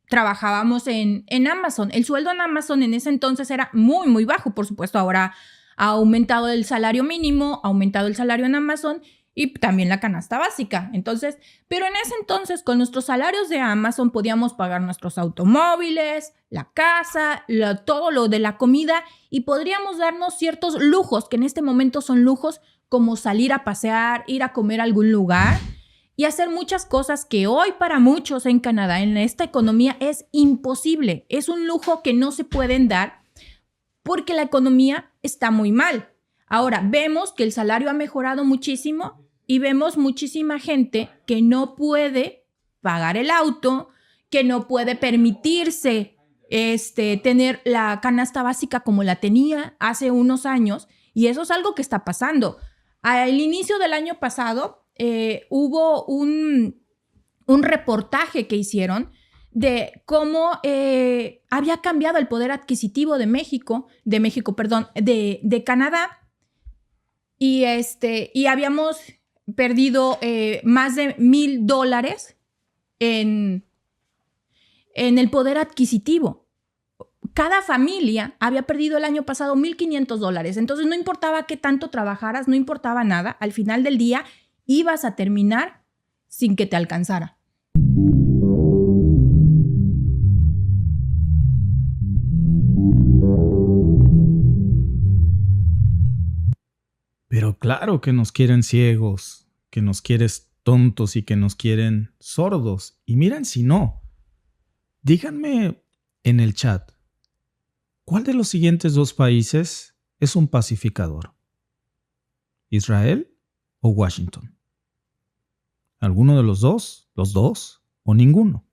Trabajábamos en Amazon. El sueldo en Amazon en ese entonces era muy, muy bajo. Por supuesto, ahora ha aumentado el salario mínimo, ha aumentado el salario en Amazon y también la canasta básica. Entonces, pero en ese entonces, con nuestros salarios de Amazon, podíamos pagar nuestros automóviles, la casa, todo lo de la comida y podríamos darnos ciertos lujos, que en este momento son lujos, como salir a pasear, ir a comer a algún lugar y hacer muchas cosas que hoy para muchos en Canadá, en esta economía, es imposible. Es un lujo que no se pueden dar porque la economía está muy mal. Ahora, vemos que el salario ha mejorado muchísimo y vemos muchísima gente que no puede pagar el auto, que no puede permitirse tener la canasta básica como la tenía hace unos años, y eso es algo que está pasando. Al inicio del año pasado hubo un reportaje que hicieron de cómo había cambiado el poder adquisitivo de Canadá, y habíamos perdido más de $1,000 en el poder adquisitivo. Cada familia había perdido el año pasado $1,500. Entonces no importaba qué tanto trabajaras, no importaba nada. Al final del día ibas a terminar sin que te alcanzara. Pero claro que nos quieren ciegos, que nos quieren tontos y que nos quieren sordos. Y miren si no. Díganme en el chat, ¿cuál de los siguientes dos países es un pacificador? ¿Israel o Washington? ¿Alguno de los dos? ¿Los dos? ¿O ninguno?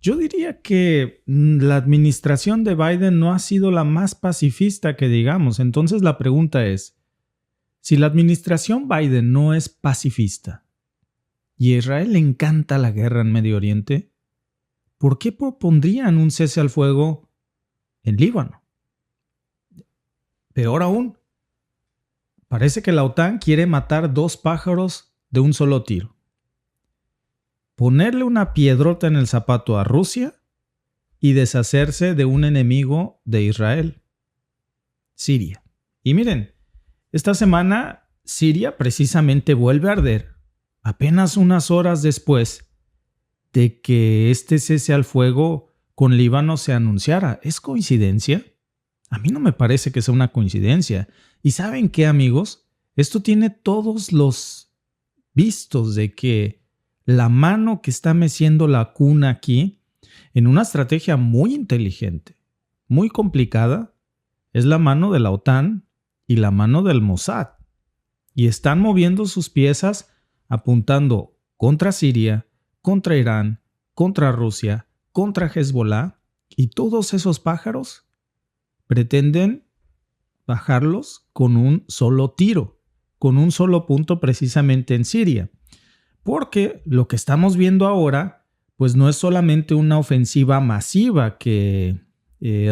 Yo diría que la administración de Biden no ha sido la más pacifista que digamos. Entonces la pregunta es, si la administración Biden no es pacifista y a Israel le encanta la guerra en Medio Oriente, ¿por qué propondrían un cese al fuego en Líbano? Peor aún, parece que la OTAN quiere matar 2 pájaros de un solo tiro. Ponerle una piedrota en el zapato a Rusia y deshacerse de un enemigo de Israel, Siria. Y miren, esta semana Siria precisamente vuelve a arder apenas unas horas después de que este cese al fuego con Líbano se anunciara. ¿Es coincidencia? A mí no me parece que sea una coincidencia. ¿Y saben qué, amigos? Esto tiene todos los vistos de que la mano que está meciendo la cuna aquí, en una estrategia muy inteligente, muy complicada, es la mano de la OTAN y la mano del Mossad. Y están moviendo sus piezas apuntando contra Siria, contra Irán, contra Rusia, contra Hezbollah, y todos esos pájaros pretenden bajarlos con un solo tiro, con un solo punto precisamente en Siria. Porque lo que estamos viendo ahora, pues no es solamente una ofensiva masiva que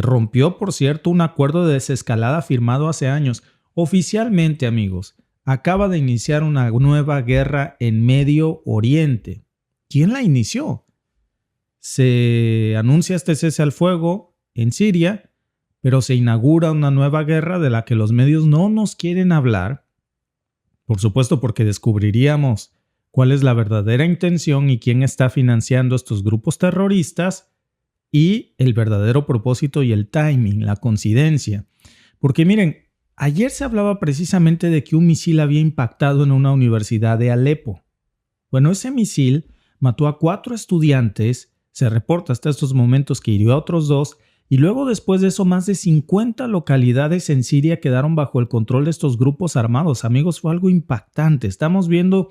rompió, por cierto, un acuerdo de desescalada firmado hace años. Oficialmente, amigos, acaba de iniciar una nueva guerra en Medio Oriente. ¿Quién la inició? Se anuncia este cese al fuego en Siria, pero se inaugura una nueva guerra de la que los medios no nos quieren hablar. Por supuesto, porque descubriríamos cuál es la verdadera intención y quién está financiando estos grupos terroristas y el verdadero propósito y el timing, la coincidencia. Porque miren, ayer se hablaba precisamente de que un misil había impactado en una universidad de Alepo. Bueno, ese misil mató a 4 estudiantes, se reporta hasta estos momentos que hirió a otros 2, y luego después de eso más de 50 localidades en Siria quedaron bajo el control de estos grupos armados. Amigos, fue algo impactante. Estamos viendo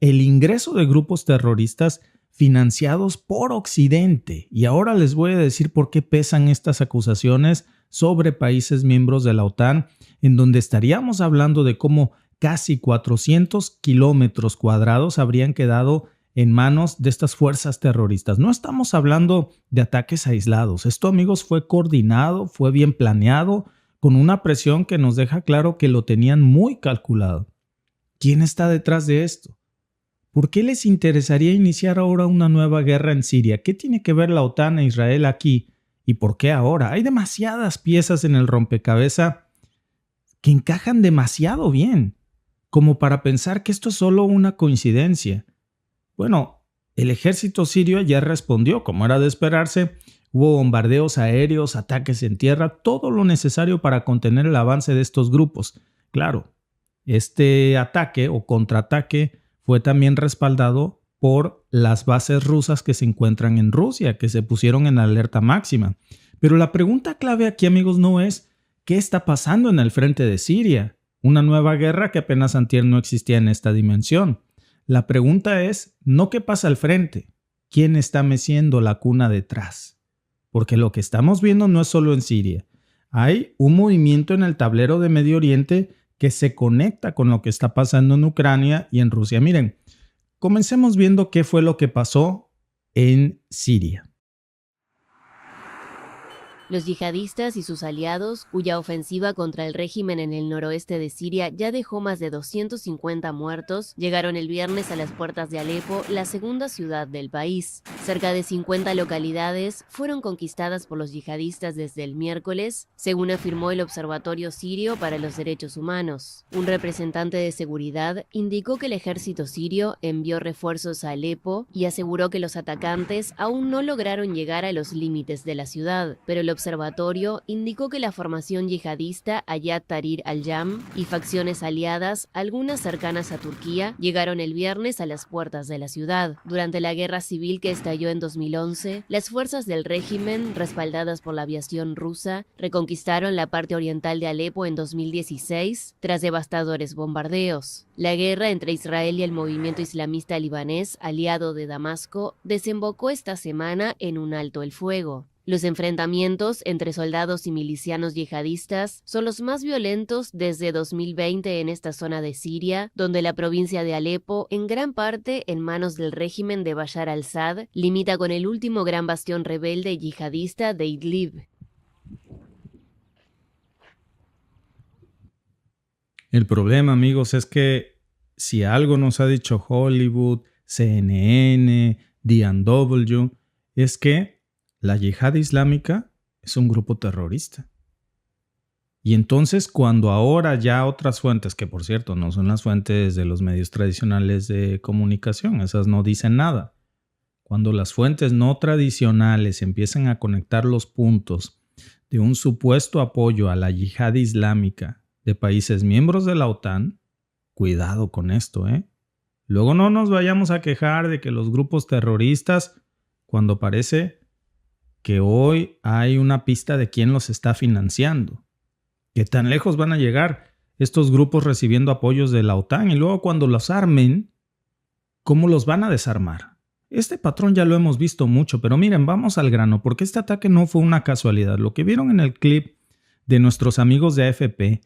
el ingreso de grupos terroristas financiados por Occidente. Y ahora les voy a decir por qué pesan estas acusaciones sobre países miembros de la OTAN, en donde estaríamos hablando de cómo casi 400 kilómetros cuadrados habrían quedado en manos de estas fuerzas terroristas. No estamos hablando de ataques aislados. Esto, amigos, fue coordinado, fue bien planeado, con una presión que nos deja claro que lo tenían muy calculado. ¿Quién está detrás de esto? ¿Por qué les interesaría iniciar ahora una nueva guerra en Siria? ¿Qué tiene que ver la OTAN e Israel aquí? ¿Y por qué ahora? Hay demasiadas piezas en el rompecabezas que encajan demasiado bien, como para pensar que esto es solo una coincidencia. Bueno, el ejército sirio ya respondió, como era de esperarse. Hubo bombardeos aéreos, ataques en tierra, todo lo necesario para contener el avance de estos grupos. Claro, este ataque o contraataque fue también respaldado por las bases rusas que se encuentran en Rusia, que se pusieron en alerta máxima. Pero la pregunta clave aquí, amigos, no es ¿qué está pasando en el frente de Siria? Una nueva guerra que apenas antier no existía en esta dimensión. La pregunta es no qué pasa al frente, quién está meciendo la cuna detrás. porque lo que estamos viendo no es solo en Siria. Hay un movimiento en el tablero de Medio Oriente que se conecta con lo que está pasando en Ucrania y en Rusia. Miren, comencemos viendo qué fue lo que pasó en Siria. Los yihadistas y sus aliados, cuya ofensiva contra el régimen en el noroeste de Siria ya dejó más de 250 muertos, llegaron el viernes a las puertas de Alepo, la segunda ciudad del país. Cerca de 50 localidades fueron conquistadas por los yihadistas desde el miércoles, según afirmó el Observatorio Sirio para los Derechos Humanos. Un representante de seguridad indicó que el ejército sirio envió refuerzos a Alepo y aseguró que los atacantes aún no lograron llegar a los límites de la ciudad, pero el observatorio indicó que la formación yihadista Hayat Tahrir al-Sham y facciones aliadas, algunas cercanas a Turquía, llegaron el viernes a las puertas de la ciudad. Durante la guerra civil que estalló en 2011, las fuerzas del régimen, respaldadas por la aviación rusa, reconquistaron la parte oriental de Alepo en 2016 tras devastadores bombardeos. La guerra entre Israel y el movimiento islamista libanés, aliado de Damasco, desembocó esta semana en un alto el fuego. Los enfrentamientos entre soldados y milicianos yihadistas son los más violentos desde 2020 en esta zona de Siria, donde la provincia de Alepo, en gran parte en manos del régimen de Bashar al-Assad, limita con el último gran bastión rebelde yihadista de Idlib. El problema, amigos, es que si algo nos ha dicho Hollywood, CNN, DW, es que la yihad islámica es un grupo terrorista. Y entonces cuando ahora ya otras fuentes, que por cierto no son las fuentes de los medios tradicionales de comunicación, esas no dicen nada. Cuando las fuentes no tradicionales empiezan a conectar los puntos de un supuesto apoyo a la yihad islámica de países miembros de la OTAN, cuidado con esto, ¿eh? Luego no nos vayamos a quejar de que los grupos terroristas, cuando parece que hoy hay una pista de quién los está financiando. ¿Qué tan lejos van a llegar estos grupos recibiendo apoyos de la OTAN? Y luego cuando los armen, ¿cómo los van a desarmar? Este patrón ya lo hemos visto mucho, pero miren, vamos al grano, porque este ataque no fue una casualidad. Lo que vieron en el clip de nuestros amigos de AFP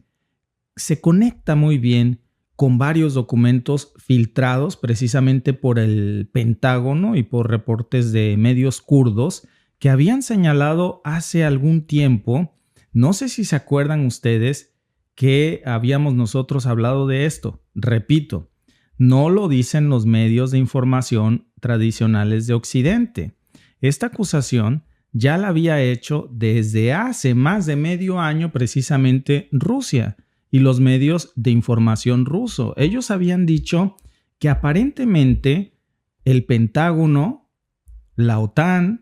se conecta muy bien con varios documentos filtrados precisamente por el Pentágono y por reportes de medios kurdos que habían señalado hace algún tiempo, no sé si se acuerdan ustedes que habíamos nosotros hablado de esto. Repito, no lo dicen los medios de información tradicionales de Occidente. Esta acusación ya la había hecho desde hace más de medio año precisamente Rusia y los medios de información ruso. Ellos habían dicho que aparentemente el Pentágono, la OTAN,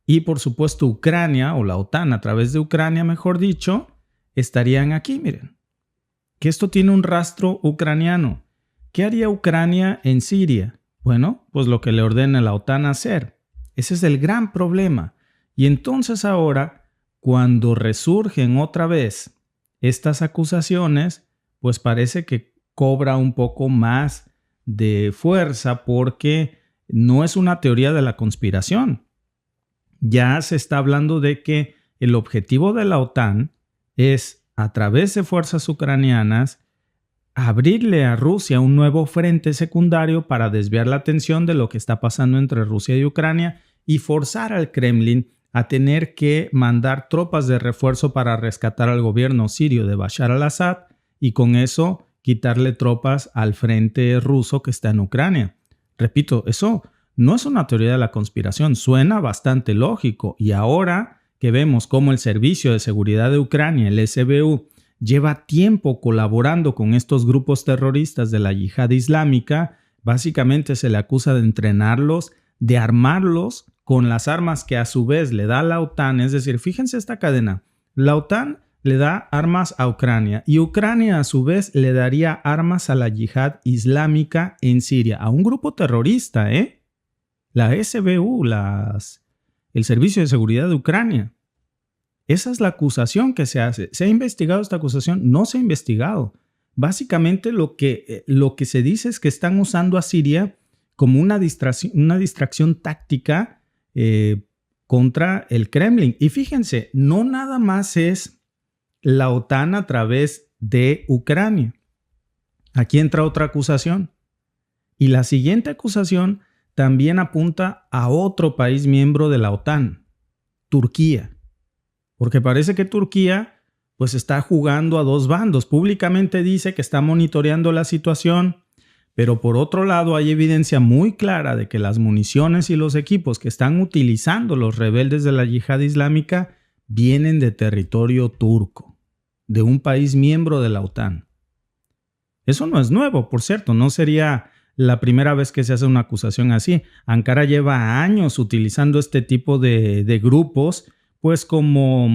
y por supuesto Ucrania, o la OTAN a través de Ucrania, mejor dicho, estarían aquí, miren. Que esto tiene un rastro ucraniano. ¿Qué haría Ucrania en Siria? Bueno, pues lo que le ordena la OTAN hacer. Ese es el gran problema. Y entonces ahora, cuando resurgen otra vez estas acusaciones, pues parece que cobra un poco más de fuerza porque no es una teoría de la conspiración. Ya se está hablando de que el objetivo de la OTAN es, a través de fuerzas ucranianas, abrirle a Rusia un nuevo frente secundario para desviar la atención de lo que está pasando entre Rusia y Ucrania y forzar al Kremlin a tener que mandar tropas de refuerzo para rescatar al gobierno sirio de Bashar al-Assad y con eso quitarle tropas al frente ruso que está en Ucrania. Repito, eso no es una teoría de la conspiración, suena bastante lógico y ahora que vemos cómo el Servicio de Seguridad de Ucrania, el SBU, lleva tiempo colaborando con estos grupos terroristas de la yihad islámica, básicamente se le acusa de entrenarlos, de armarlos con las armas que a su vez le da la OTAN. Es decir, fíjense esta cadena, la OTAN le da armas a Ucrania y Ucrania a su vez le daría armas a la yihad islámica en Siria, a un grupo terrorista, La SBU, el Servicio de Seguridad de Ucrania. Esa es la acusación que se hace. ¿Se ha investigado esta acusación? No se ha investigado. Básicamente lo que se dice es que están usando a Siria como una distracción táctica contra el Kremlin. Y fíjense, no nada más es la OTAN a través de Ucrania. Aquí entra otra acusación. Y la siguiente acusación también apunta a otro país miembro de la OTAN, Turquía. Porque parece que Turquía pues está jugando a dos bandos. Públicamente dice que está monitoreando la situación, pero por otro lado hay evidencia muy clara de que las municiones y los equipos que están utilizando los rebeldes de la Yihad Islámica vienen de territorio turco, de un país miembro de la OTAN. Eso no es nuevo, por cierto, no sería la primera vez que se hace una acusación así. Ankara lleva años utilizando este tipo de grupos pues como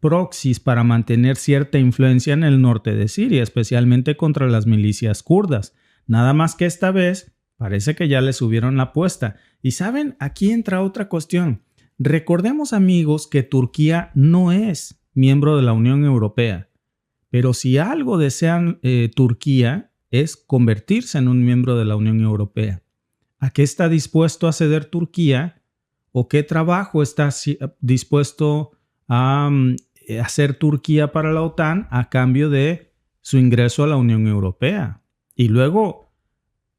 proxies para mantener cierta influencia en el norte de Siria, especialmente contra las milicias kurdas. Nada más que esta vez parece que ya le subieron la apuesta. Y saben, aquí entra otra cuestión. Recordemos, amigos, que Turquía no es miembro de la Unión Europea, pero si algo desean Turquía es convertirse en un miembro de la Unión Europea. ¿A qué está dispuesto a ceder Turquía? ¿O qué trabajo está dispuesto a hacer Turquía para la OTAN a cambio de su ingreso a la Unión Europea? Y luego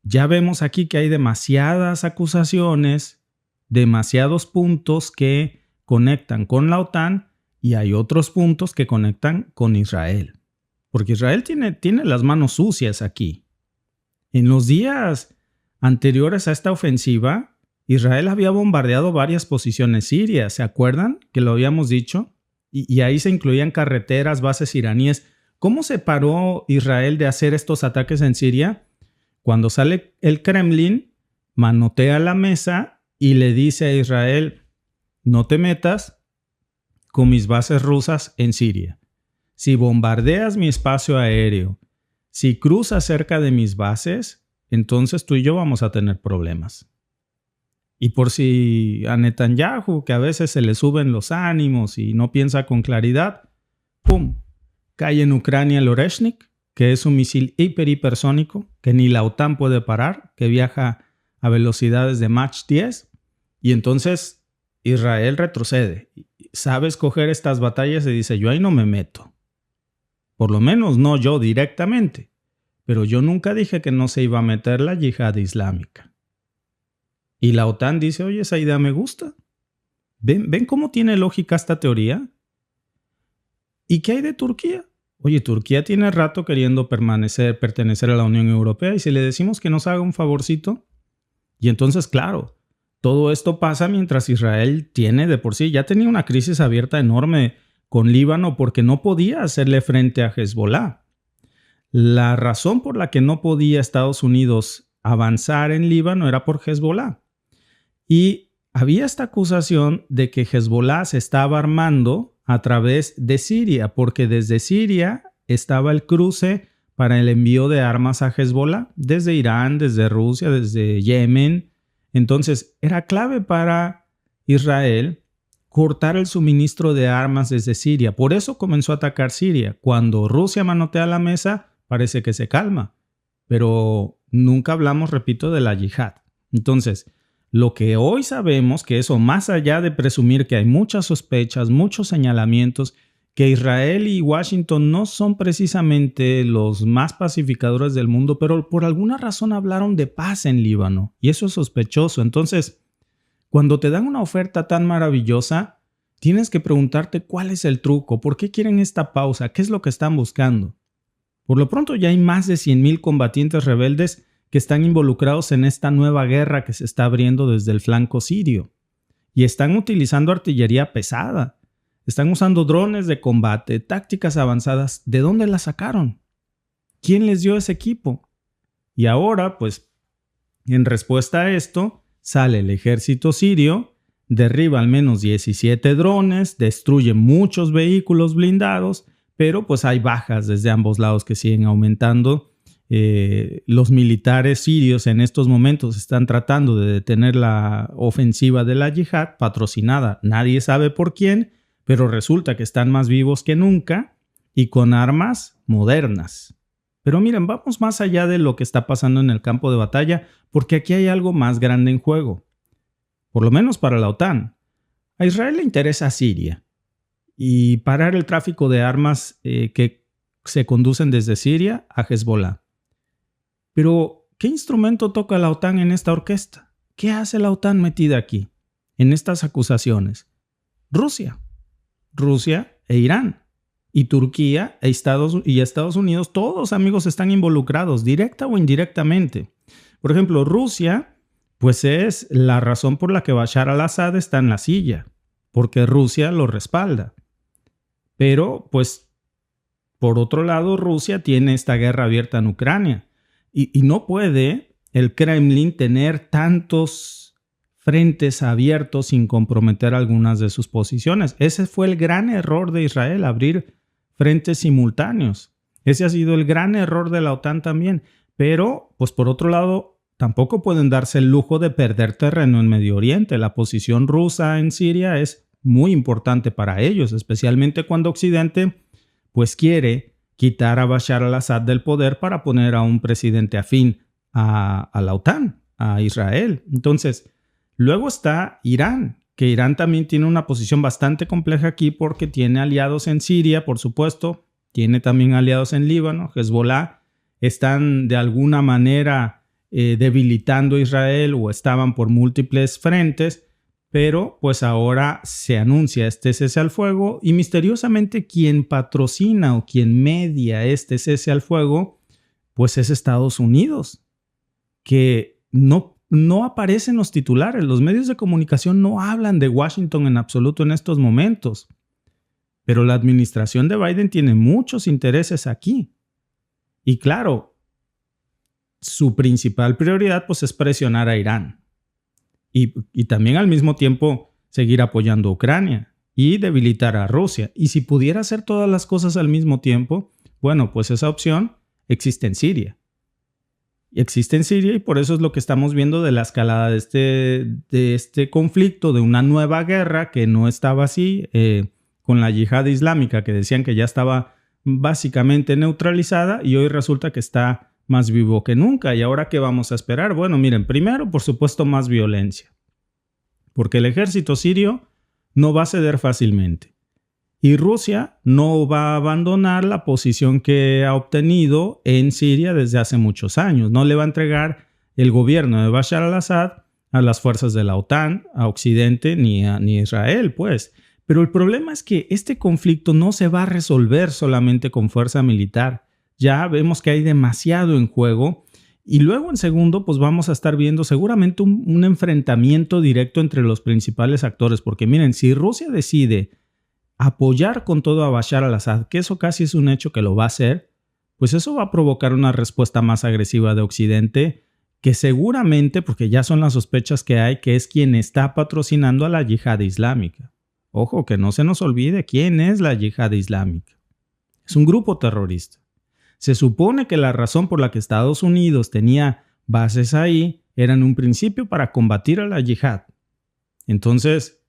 ya vemos aquí que hay demasiadas acusaciones, demasiados puntos que conectan con la OTAN y hay otros puntos que conectan con Israel. Porque Israel tiene las manos sucias aquí. En los días anteriores a esta ofensiva, Israel había bombardeado varias posiciones sirias, ¿se acuerdan? Que lo habíamos dicho. Y ahí se incluían carreteras, bases iraníes. ¿Cómo se paró Israel de hacer estos ataques en Siria? Cuando sale el Kremlin, manotea la mesa y le dice a Israel, no te metas con mis bases rusas en Siria. Si bombardeas mi espacio aéreo, si cruzas cerca de mis bases, entonces tú y yo vamos a tener problemas. Y por si a Netanyahu, que a veces se le suben los ánimos y no piensa con claridad, ¡pum!, cae en Ucrania el Oreshnik, que es un misil hipersónico que ni la OTAN puede parar, que viaja a velocidades de Mach 10, y entonces Israel retrocede. Sabe escoger estas batallas y dice, yo ahí no me meto. Por lo menos no yo directamente, pero yo nunca dije que no se iba a meter la Yihad Islámica. Y la OTAN dice, oye, esa idea me gusta. ¿Ven cómo tiene lógica esta teoría? ¿Y qué hay de Turquía? Oye, Turquía tiene rato queriendo pertenecer a la Unión Europea, y si le decimos que nos haga un favorcito, y entonces, claro, todo esto pasa mientras Israel tiene de por sí, ya tenía una crisis abierta enorme con Líbano porque no podía hacerle frente a Hezbollah. La razón por la que no podía Estados Unidos avanzar en Líbano era por Hezbollah. Y había esta acusación de que Hezbollah se estaba armando a través de Siria, porque desde Siria estaba el cruce para el envío de armas a Hezbollah, desde Irán, desde Rusia, desde Yemen. Entonces, era clave para Israel cortar el suministro de armas desde Siria. Por eso comenzó a atacar Siria. Cuando Rusia manotea la mesa, parece que se calma. Pero nunca hablamos, repito, de la yihad. Entonces, lo que hoy sabemos, que eso más allá de presumir que hay muchas sospechas, muchos señalamientos, que Israel y Washington no son precisamente los más pacificadores del mundo, pero por alguna razón hablaron de paz en Líbano, y eso es sospechoso. Entonces, cuando te dan una oferta tan maravillosa, tienes que preguntarte cuál es el truco, por qué quieren esta pausa, qué es lo que están buscando. Por lo pronto ya hay más de 100,000 combatientes rebeldes que están involucrados en esta nueva guerra que se está abriendo desde el flanco sirio. Y están utilizando artillería pesada. Están usando drones de combate, tácticas avanzadas. ¿De dónde las sacaron? ¿Quién les dio ese equipo? Y ahora, pues, en respuesta a esto, sale el ejército sirio, derriba al menos 17 drones, destruye muchos vehículos blindados, pero pues hay bajas desde ambos lados que siguen aumentando. Los militares sirios en estos momentos están tratando de detener la ofensiva de la yihad, patrocinada nadie sabe por quién, pero resulta que están más vivos que nunca y con armas modernas. Pero miren, vamos más allá de lo que está pasando en el campo de batalla, porque aquí hay algo más grande en juego, por lo menos para la OTAN. A Israel le interesa Siria y parar el tráfico de armas que se conducen desde Siria a Hezbollah. Pero, ¿qué instrumento toca la OTAN en esta orquesta? ¿Qué hace la OTAN metida aquí, en estas acusaciones? Rusia e Irán. Y Turquía y Estados Unidos, todos, amigos, están involucrados, directa o indirectamente. Por ejemplo, Rusia, pues es la razón por la que Bashar al-Assad está en la silla, porque Rusia lo respalda. Pero, pues, por otro lado, Rusia tiene esta guerra abierta en Ucrania. Y no puede el Kremlin tener tantos frentes abiertos sin comprometer algunas de sus posiciones. Ese fue el gran error de Israel, abrir frentes simultáneos. Ese ha sido el gran error de la OTAN también. Pero, pues por otro lado, tampoco pueden darse el lujo de perder terreno en Medio Oriente. La posición rusa en Siria es muy importante para ellos, especialmente cuando Occidente pues quiere quitar a Bashar al-Assad del poder para poner a un presidente afín a la OTAN, a Israel. Entonces, luego está Irán, que Irán también tiene una posición bastante compleja aquí porque tiene aliados en Siria, por supuesto, tiene también aliados en Líbano, Hezbollah, están de alguna manera debilitando a Israel o estaban por múltiples frentes, pero pues ahora se anuncia este cese al fuego y misteriosamente quien patrocina o quien media este cese al fuego pues es Estados Unidos, que no aparecen los titulares. Los medios de comunicación no hablan de Washington en absoluto en estos momentos, pero la administración de Biden tiene muchos intereses aquí y claro, su principal prioridad pues es presionar a Irán. Y también al mismo tiempo seguir apoyando a Ucrania y debilitar a Rusia. Y si pudiera hacer todas las cosas al mismo tiempo, bueno, pues esa opción existe en Siria. Existe en Siria y por eso es lo que estamos viendo de la escalada de este conflicto, de una nueva guerra que no estaba así, con la yihad islámica que decían que ya estaba básicamente neutralizada y hoy resulta que está más vivo que nunca. ¿Y ahora qué vamos a esperar? Bueno, miren, primero, por supuesto, más violencia. Porque el ejército sirio no va a ceder fácilmente. Y Rusia no va a abandonar la posición que ha obtenido en Siria desde hace muchos años. No le va a entregar el gobierno de Bashar al-Assad a las fuerzas de la OTAN, a Occidente, ni a Israel, pues. Pero el problema es que este conflicto no se va a resolver solamente con fuerza militar. Ya vemos que hay demasiado en juego y luego en segundo pues vamos a estar viendo seguramente un enfrentamiento directo entre los principales actores porque miren, si Rusia decide apoyar con todo a Bashar al-Assad, que eso casi es un hecho que lo va a hacer, pues eso va a provocar una respuesta más agresiva de Occidente que seguramente, porque ya son las sospechas que hay, que es quien está patrocinando a la yihad islámica. Ojo, que no se nos olvide quién es la yihad islámica. Es un grupo terrorista. Se supone que la razón por la que Estados Unidos tenía bases ahí era en un principio para combatir a la yihad. Entonces,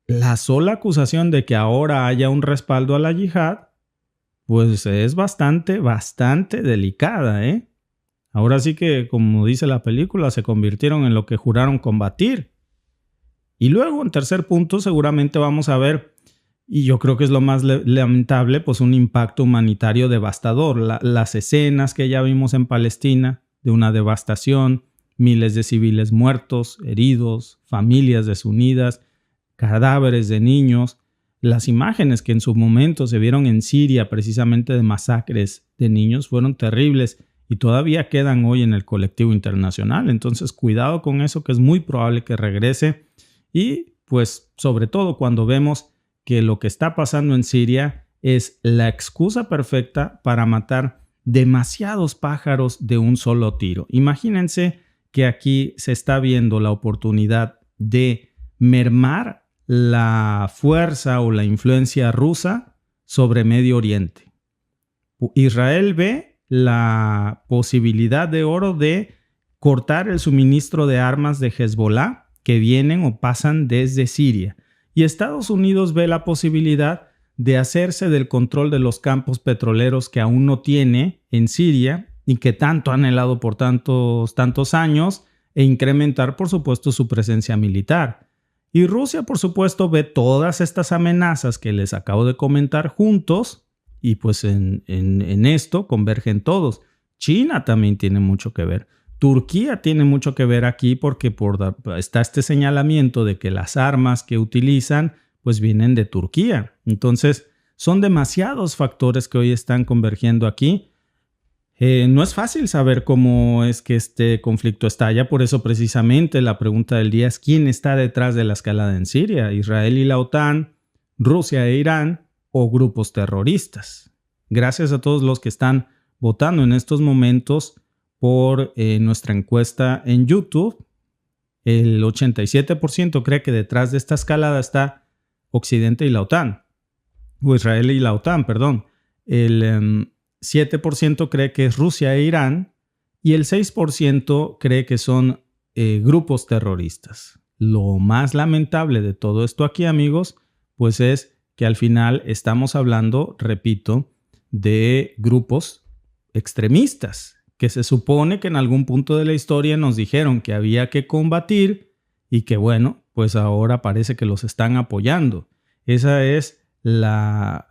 la sola acusación de que ahora haya un respaldo a la yihad, pues es bastante delicada, ¿eh? Ahora sí que, como dice la película, se convirtieron en lo que juraron combatir. Y luego, en tercer punto, seguramente vamos a ver, y yo creo que es lo más lamentable, pues un impacto humanitario devastador. Las escenas que ya vimos en Palestina, de una devastación, miles de civiles muertos, heridos, familias desunidas, cadáveres de niños, las imágenes que en su momento se vieron en Siria precisamente de masacres de niños fueron terribles y todavía quedan hoy en el colectivo internacional. Entonces, cuidado con eso, que es muy probable que regrese. Y pues sobre todo cuando vemos que lo que está pasando en Siria es la excusa perfecta para matar demasiados pájaros de un solo tiro. Imagínense que aquí se está viendo la oportunidad de mermar la fuerza o la influencia rusa sobre Medio Oriente. Israel ve la posibilidad de oro de cortar el suministro de armas de Hezbollah que vienen o pasan desde Siria. Y Estados Unidos ve la posibilidad de hacerse del control de los campos petroleros que aún no tiene en Siria y que tanto ha anhelado por tantos años e incrementar, por supuesto, su presencia militar. Y Rusia, por supuesto, ve todas estas amenazas que les acabo de comentar juntos y pues en esto convergen todos. China también tiene mucho que ver. Turquía tiene mucho que ver aquí porque está este señalamiento de que las armas que utilizan pues vienen de Turquía. Entonces son demasiados factores que hoy están convergiendo aquí. No es fácil saber cómo es que este conflicto estalla, por eso precisamente la pregunta del día es ¿quién está detrás de la escalada en Siria? ¿Israel y la OTAN, Rusia e Irán o grupos terroristas? Gracias a todos los que están votando en estos momentos por nuestra encuesta en YouTube. El 87% cree que detrás de esta escalada está Occidente y la OTAN, o Israel y la OTAN, perdón. El 7% cree que es Rusia e Irán y el 6% cree que son grupos terroristas. Lo más lamentable de todo esto aquí, amigos, pues es que al final estamos hablando, repito, de grupos extremistas que se supone que en algún punto de la historia nos dijeron que había que combatir y que bueno, pues ahora parece que los están apoyando. Esa es la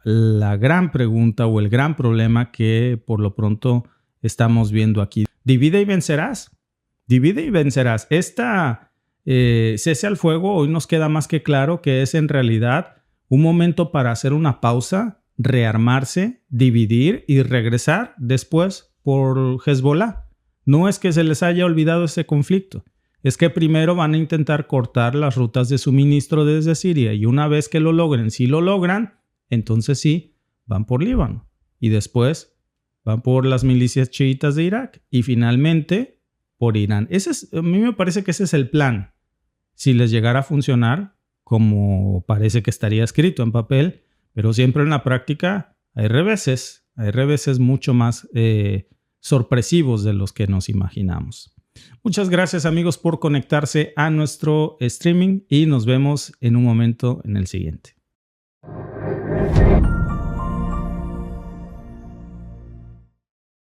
gran pregunta o el gran problema que por lo pronto estamos viendo aquí. Divide y vencerás. Divide y vencerás. Esta cese al fuego hoy nos queda más que claro que es en realidad un momento para hacer una pausa, rearmarse, dividir y regresar después por Hezbollah. No es que se les haya olvidado ese conflicto. Es que primero van a intentar cortar las rutas de suministro desde Siria y una vez que lo logren, si lo logran, entonces sí, van por Líbano y después van por las milicias chiitas de Irak y finalmente por Irán. A mí me parece que ese es el plan. Si les llegara a funcionar, como parece que estaría escrito en papel, pero siempre en la práctica hay reveses mucho más sorpresivos de los que nos imaginamos. Muchas gracias amigos por conectarse a nuestro streaming y nos vemos en un momento en el siguiente.